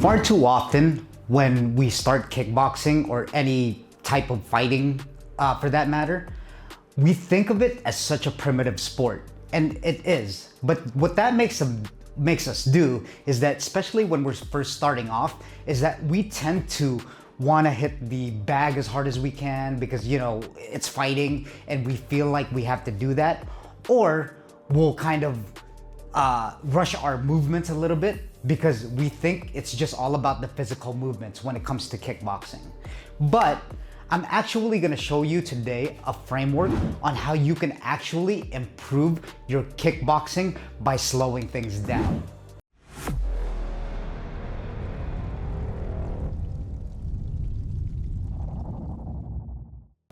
Far too often when we start kickboxing or any type of fighting for that matter, we think of it as such a primitive sport, and it is. But what that makes us do is that, especially when we're first starting off, is that we tend to want to hit the bag as hard as we can because, you know, it's fighting and we feel like we have to do that. Or we'll kind of rush our movements a little bit because we think it's just all about the physical movements when it comes to kickboxing. But I'm actually gonna show you today a framework on how you can actually improve your kickboxing by slowing things down.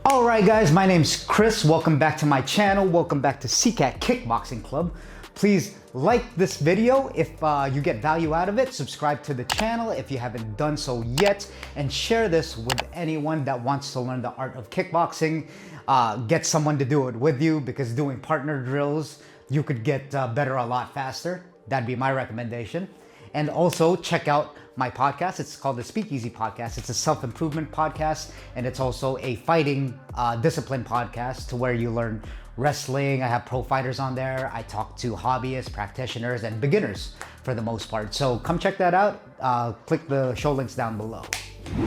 All right, guys, my name's Chris. Welcome back to my channel. Welcome back to Sicat Kickboxing Club. Please like this video if you get value out of it. Subscribe to the channel if you haven't done so yet, and share this with anyone that wants to learn the art of kickboxing. Get someone to do it with you, because doing partner drills, you could get better a lot faster. That'd be my recommendation. And also check out my podcast. It's called the Speakeasy podcast. It's a self-improvement podcast, and it's also a fighting discipline podcast to where you learn wrestling. I have pro fighters on there. I talk to hobbyists, practitioners, and beginners for the most part. So come check that out. Click the show links down below.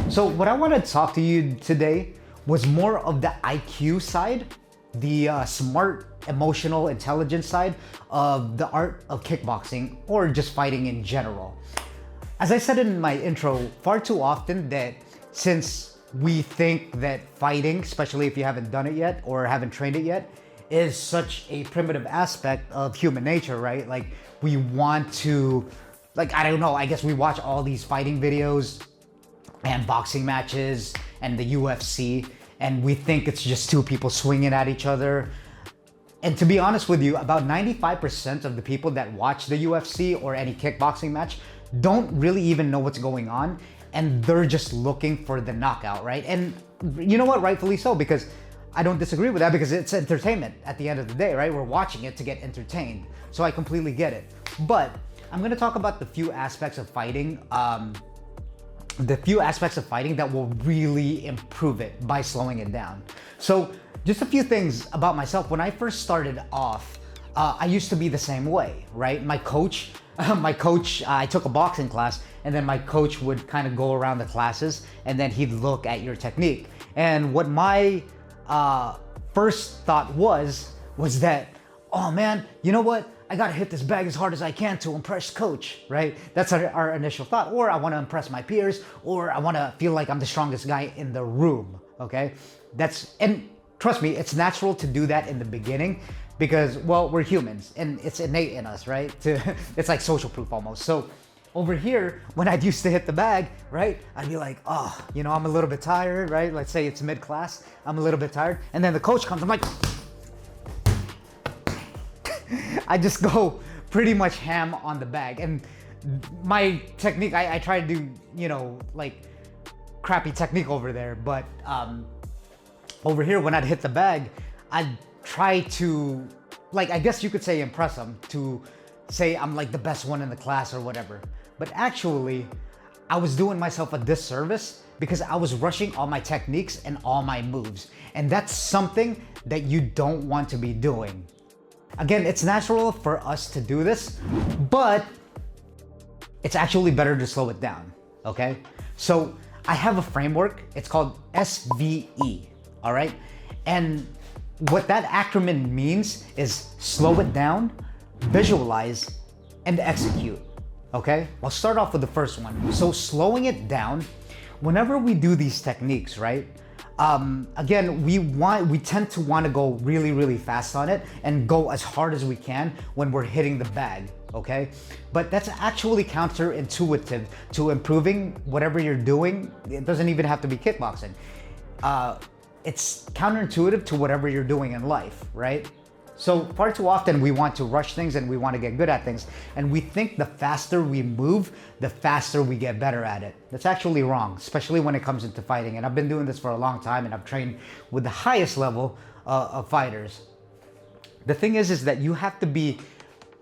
So what I want to talk to you today was more of the IQ side, the smart, emotional intelligence side of the art of kickboxing, or just fighting in general. As I said in my intro, far too often that since we think that fighting, especially if you haven't done it yet or haven't trained it yet, is such a primitive aspect of human nature, right? Like, we want to, like, I don't know, I guess we watch all these fighting videos and boxing matches and the UFC, and we think it's just two people swinging at each other. And to be honest with you, about 95% of the people that watch the UFC or any kickboxing match don't really even know what's going on, and they're just looking for the knockout, right? And you know what? Rightfully so, because I don't disagree with that, because it's entertainment at the end of the day, right? We're watching it to get entertained. So I completely get it. But I'm gonna talk about the few aspects of fighting, that will really improve it by slowing it down. So just a few things about myself. When I first started off, I used to be the same way, right? My coach, I took a boxing class, and then my coach would kind of go around the classes, and then he'd look at your technique. And what my first thought was that, oh man, you know what? I gotta hit this bag as hard as I can to impress coach, right? That's our initial thought. Or I wanna impress my peers, or I wanna feel like I'm the strongest guy in the room, okay? And trust me, it's natural to do that in the beginning, because, well, we're humans and it's innate in us, right? It's like social proof almost. So over here, when I used to hit the bag, right, I'd be like, oh, you know, I'm a little bit tired, right? Let's say it's mid-class, I'm a little bit tired. And then the coach comes, I'm like, I just go pretty much ham on the bag. And my technique, I try to do, you know, like crappy technique over there. But over here, when I'd hit the bag, I'd try to, like, I guess you could say impress them, to say I'm like the best one in the class or whatever. But actually, I was doing myself a disservice because I was rushing all my techniques and all my moves. And that's something that you don't want to be doing. Again, it's natural for us to do this, but it's actually better to slow it down, okay? So I have a framework, it's called SVE, all right? And what that acronym means is slow it down, visualize, and execute, okay? I'll start off with the first one. So slowing it down, whenever we do these techniques, right? Again, we tend to want to go really, really fast on it and go as hard as we can when we're hitting the bag, okay? But that's actually counterintuitive to improving whatever you're doing. It doesn't even have to be kickboxing. It's counterintuitive to whatever you're doing in life, right? So far too often we want to rush things and we want to get good at things, and we think the faster we move, the faster we get better at it. That's actually wrong, especially when it comes into fighting. And I've been doing this for a long time, and I've trained with the highest level of fighters. The thing is that you have to be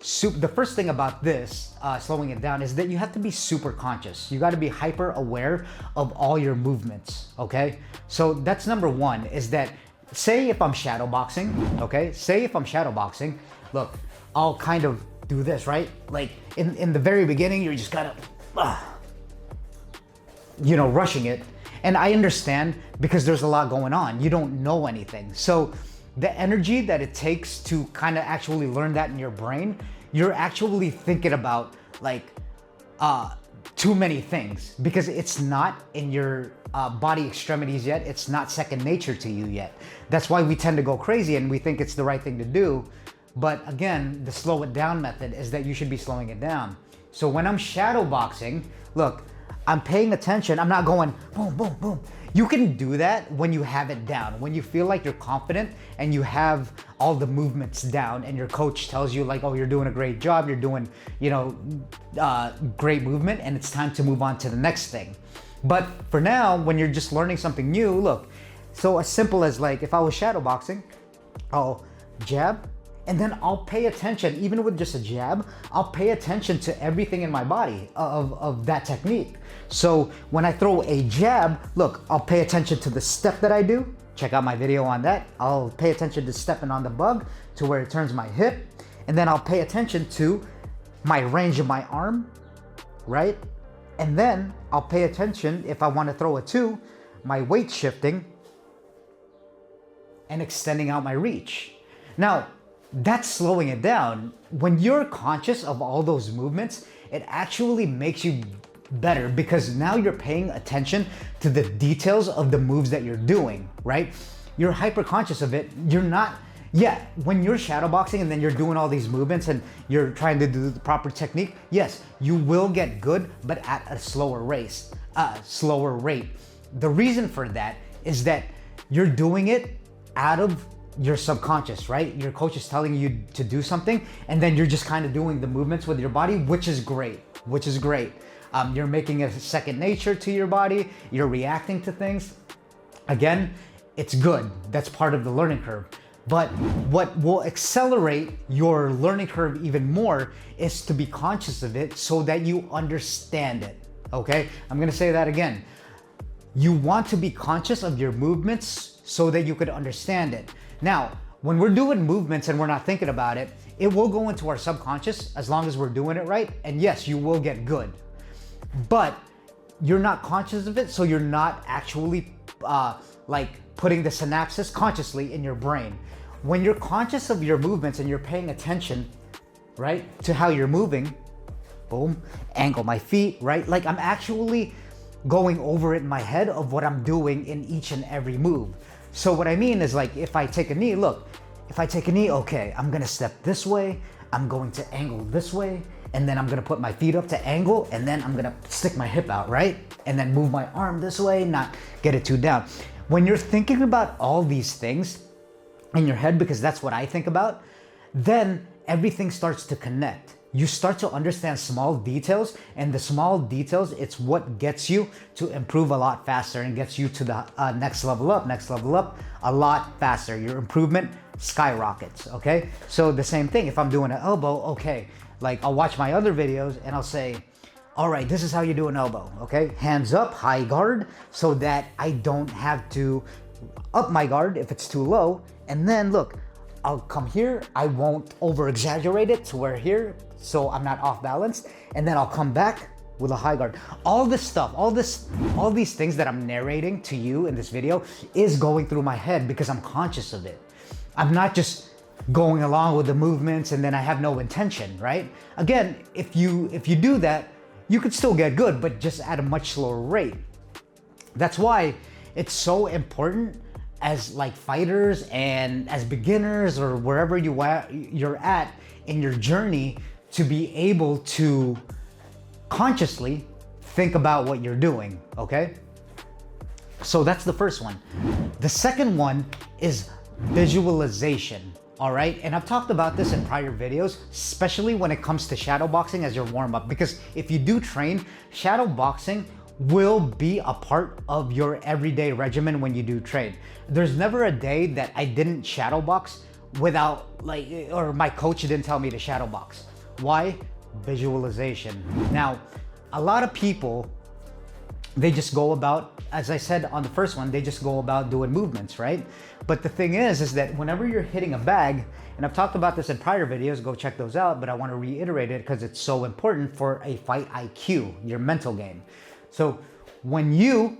the first thing about this, slowing it down, is that you have to be super conscious. You got to be hyper aware of all your movements, okay? So that's number one, is that say if I'm shadow boxing, okay? Say if I'm shadow boxing, look, I'll kind of do this, right? Like in the very beginning, you're just kind of, you know, rushing it. And I understand because there's a lot going on. You don't know anything. So the energy that it takes to kind of actually learn that in your brain, you're actually thinking about like too many things because it's not in your body extremities yet. It's not second nature to you yet. That's why we tend to go crazy and we think it's the right thing to do. But again, the slow it down method is that you should be slowing it down. So when I'm shadow boxing, look, I'm paying attention. I'm not going boom, boom, boom. You can do that when you have it down, when you feel like you're confident and you have all the movements down and your coach tells you like, oh, you're doing a great job. You're doing, you know, great movement and it's time to move on to the next thing. But for now, when you're just learning something new, look, so as simple as like, if I was shadow boxing, I'll jab, and then I'll pay attention, even with just a jab, I'll pay attention to everything in my body of that technique. So when I throw a jab, look, I'll pay attention to the step that I do. Check out my video on that. I'll pay attention to stepping on the bug to where it turns my hip. And then I'll pay attention to my range of my arm, right? And then I'll pay attention, if I want to throw a two, my weight shifting and extending out my reach. Now, that's slowing it down. When you're conscious of all those movements, it actually makes you better because now you're paying attention to the details of the moves that you're doing, right? You're hyper conscious of it. You're not, when you're shadow boxing and then you're doing all these movements and you're trying to do the proper technique, yes, you will get good, but at a slower rate. The reason for that is that you're doing it out of your subconscious, right? Your coach is telling you to do something and then you're just kind of doing the movements with your body, which is great. You're making it second nature to your body. You're reacting to things. Again, it's good. That's part of the learning curve. But what will accelerate your learning curve even more is to be conscious of it so that you understand it, okay? I'm gonna say that again. You want to be conscious of your movements so that you could understand it. Now, when we're doing movements and we're not thinking about it, it will go into our subconscious as long as we're doing it right. And yes, you will get good, but you're not conscious of it. So you're not actually like putting the synapses consciously in your brain. When you're conscious of your movements and you're paying attention, right, to how you're moving, boom, angle my feet, right? Like I'm actually going over it in my head of what I'm doing in each and every move. So what I mean is like, if I take a knee, look, if I take a knee, okay, I'm gonna step this way, I'm going to angle this way, and then I'm gonna put my feet up to angle, and then I'm gonna stick my hip out, right? And then move my arm this way, not get it too down. When you're thinking about all these things in your head, because that's what I think about, then everything starts to connect. You start to understand small details, and the small details, it's what gets you to improve a lot faster and gets you to the next level up a lot faster. Your improvement skyrockets, okay? So the same thing, if I'm doing an elbow, okay, like I'll watch my other videos and I'll say, all right, this is how you do an elbow, okay? Hands up, high guard, so that I don't have to up my guard if it's too low. And then look, I'll come here, I won't over exaggerate it to where here, so I'm not off balance, and then I'll come back with a high guard. All this stuff, all these things that I'm narrating to you in this video is going through my head because I'm conscious of it. I'm not just going along with the movements and then I have no intention, right? Again, if you do that, you could still get good, but just at a much slower rate. That's why it's so important as like fighters and as beginners or wherever you're at in your journey to be able to consciously think about what you're doing, okay? So that's the first one. The second one is visualization, all right? And I've talked about this in prior videos, especially when it comes to shadow boxing as your warm-up, because if you do train, shadow boxing will be a part of your everyday regimen when you do train. There's never a day that I didn't shadow box without or my coach didn't tell me to shadow box. Why? Visualization. Now, a lot of people, they just go about, as I said on the first one, they just go about doing movements, right? But the thing is that whenever you're hitting a bag, and I've talked about this in prior videos, go check those out, but I want to reiterate it because it's so important for a fight IQ, your mental game. So when you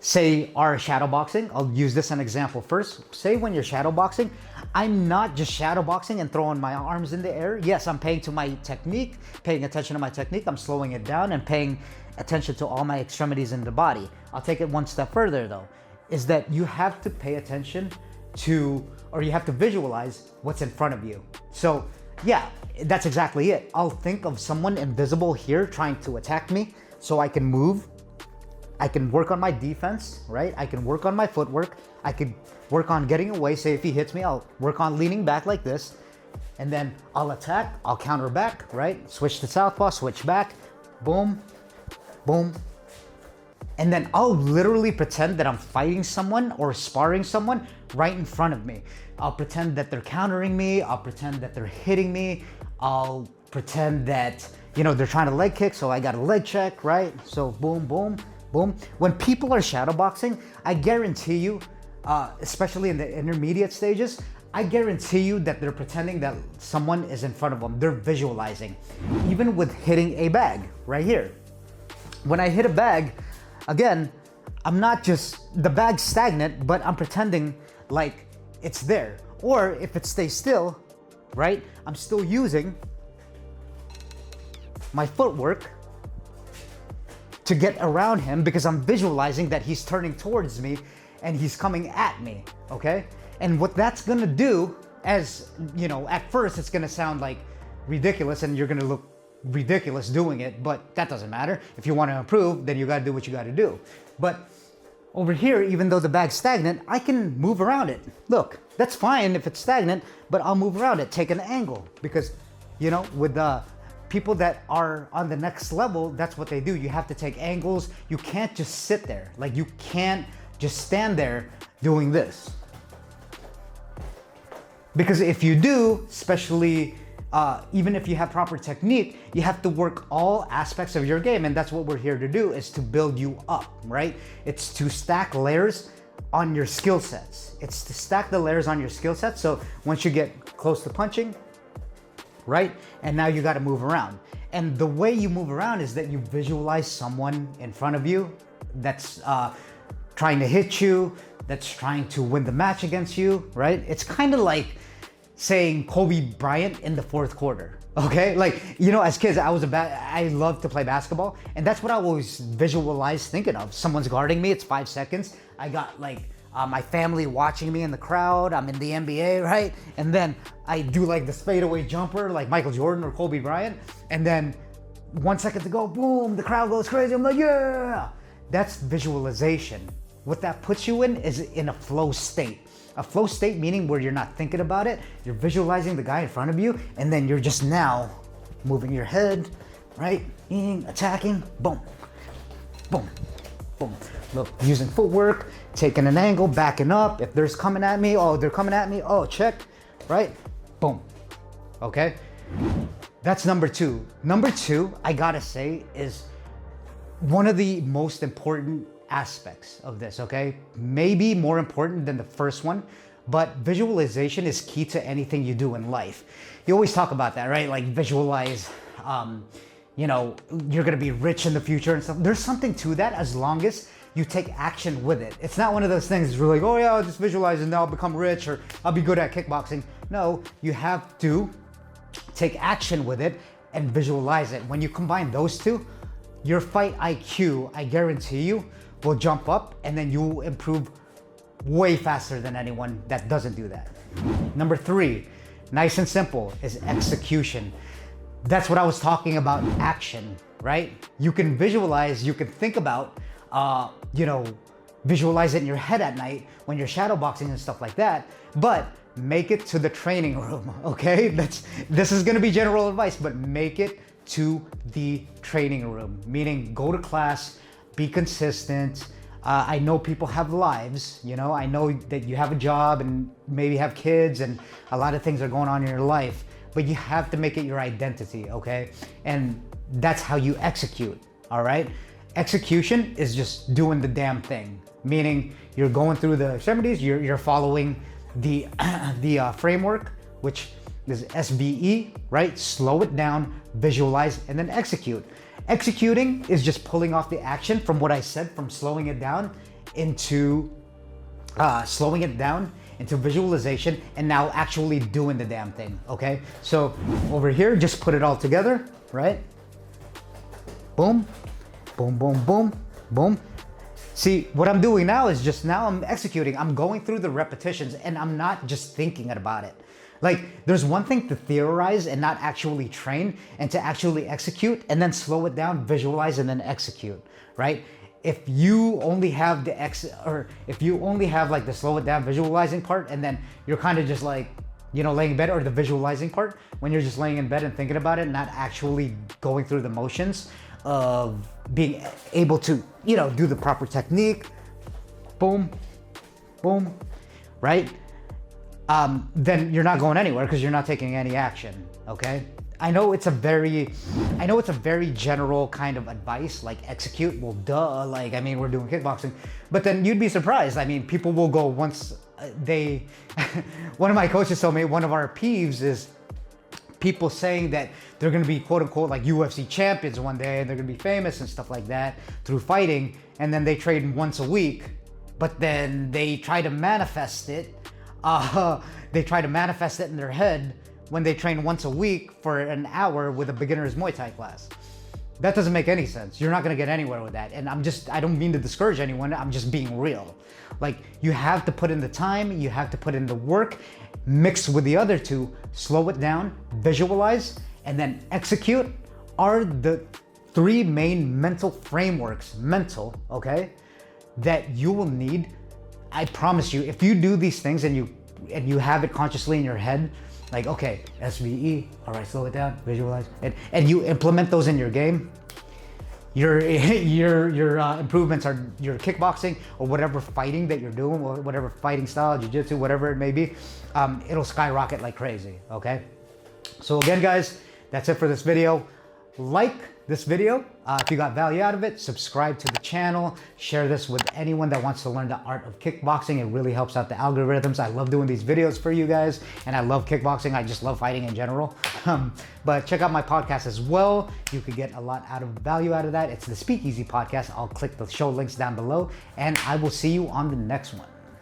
say are shadowboxing, I'll use this as an example first. Say when you're shadowboxing, I'm not just shadowboxing and throwing my arms in the air. Yes, I'm paying to my technique, paying attention to my technique. I'm slowing it down and paying attention to all my extremities in the body. I'll take it one step further though, is that you have to pay attention to, or you have to visualize what's in front of you. So yeah, that's exactly it. I'll think of someone invisible here trying to attack me so I can move. I can work on my defense, right? I can work on my footwork. I could work on getting away. Say if he hits me, I'll work on leaning back like this. And then I'll attack, I'll counter back, right? Switch to southpaw, switch back, boom, boom. And then I'll literally pretend that I'm fighting someone or sparring someone right in front of me. I'll pretend that they're countering me. I'll pretend that they're hitting me. I'll pretend that, you know, they're trying to leg kick, so I got a leg check, right? So boom, boom, boom. When people are shadowboxing, I guarantee you, especially in the intermediate stages, I guarantee you that they're pretending that someone is in front of them. They're visualizing. Even with hitting a bag right here. When I hit a bag, again, I'm not just, the bag's stagnant, but I'm pretending like it's there. Or if it stays still, right, I'm still using my footwork to get around him because I'm visualizing that he's turning towards me and he's coming at me, okay? And what that's gonna do, as you know, at first it's gonna sound like ridiculous and you're gonna look ridiculous doing it, but that doesn't matter. If you want to improve, then you got to do what you got to do. But over here, even though the bag's stagnant, I can move around it. Look, that's fine if it's stagnant, but I'll move around it, take an angle, because, you know, with the people that are on the next level, that's what they do. You have to take angles. You can't just sit there. Like, you can't just stand there doing this. Because if you do, especially even if you have proper technique, you have to work all aspects of your game, and that's what we're here to do, is to build you up, right? It's to stack layers on your skill sets. It's to stack the layers on your skill sets, so once you get close to punching, right? And now you gotta move around. And the way you move around is that you visualize someone in front of you that's trying to hit you, that's trying to win the match against you, right? It's kind of like saying Kobe Bryant in the fourth quarter, okay? Like, you know, as kids, I loved to play basketball, and that's what I always visualize thinking of. Someone's guarding me, it's 5 seconds. I got like my family watching me in the crowd. I'm in the NBA, right? And then I do like the fadeaway jumper, like Michael Jordan or Kobe Bryant. And then 1 second to go, boom, the crowd goes crazy. I'm like, yeah! That's visualization. What that puts you in is in a flow state. A flow state meaning where you're not thinking about it, you're visualizing the guy in front of you, and then you're just now moving your head, right? Attacking, boom, boom, boom. Look, using footwork, taking an angle, backing up. If there's coming at me, oh, they're coming at me, oh, check, right? Boom, okay? That's number two. Number two, I gotta say, is one of the most important aspects of this, okay? Maybe more important than the first one, but visualization is key to anything you do in life. You always talk about that, right? Like visualize, you know, you're gonna be rich in the future and stuff. There's something to that as long as you take action with it. It's not one of those things where like, oh yeah, I'll just visualize and now I'll become rich or I'll be good at kickboxing. No, you have to take action with it and visualize it. When you combine those two, your fight IQ, I guarantee you, will jump up, and then you will improve way faster than anyone that doesn't do that. Number three, nice and simple, is execution. That's what I was talking about, action, right? You can visualize, you can think about, you know, visualize it in your head at night when you're shadowboxing and stuff like that, but make it to the training room, okay? This is gonna be general advice, but make it to the training room, meaning go to class, be consistent. I know people have lives, you know, I know that you have a job and maybe have kids and a lot of things are going on in your life, but you have to make it your identity, okay? And that's how you execute, all right? Execution is just doing the damn thing, meaning you're going through the extremities, you're following the framework, which is SVE, right? Slow it down, visualize, and then execute. Executing is just pulling off the action from what I said, from slowing it down into visualization, and now actually doing the damn thing, okay? So over here, just put it all together, right? Boom, boom, boom, boom, boom. See, what I'm doing now is just now I'm executing. I'm going through the repetitions and I'm not just thinking about it. Like, there's one thing to theorize and not actually train, and to actually execute and then slow it down, visualize, and then execute, right? If you only have if you only have like the slow it down visualizing part, and then you're kind of just like, you know, laying in bed, or the visualizing part when you're just laying in bed and thinking about it, not actually going through the motions of being able to, you know, do the proper technique, boom, boom, right? Then you're not going anywhere because you're not taking any action, okay? I know it's a very general kind of advice, like execute, well, duh, like, I mean, we're doing kickboxing, but then you'd be surprised. I mean, people will go once they, one of my coaches told me one of our peeves is people saying that they're gonna be quote unquote like UFC champions one day, and they're gonna be famous and stuff like that through fighting, and then they train once a week, but then they try to manifest it. They try to manifest it in their head when they train once a week for an hour with a beginner's Muay Thai class. That doesn't make any sense. You're not gonna get anywhere with that. And I don't mean to discourage anyone, I'm just being real. Like, you have to put in the time, you have to put in the work, mixed with the other two, slow it down, visualize, and then execute are the three main mental frameworks, okay, that you will need. I promise you, if you do these things and you have it consciously in your head, like, okay, SVE, all right, slow it down, visualize, and you implement those in your game, your improvements are your kickboxing or whatever fighting that you're doing, or whatever fighting style, jiu-jitsu, whatever it may be, it'll skyrocket like crazy, okay? So again, guys, that's it for this video. Like this video if you got value out of it. Subscribe to the channel. Share this with anyone that wants to learn the art of kickboxing. It really helps out the algorithms. I love doing these videos for you guys, and I love kickboxing. I just love fighting in general. But check out my podcast as well. You could get a lot of value out of that. It's the Speakeasy podcast. I'll click the show links down below, and I will see you on the next one.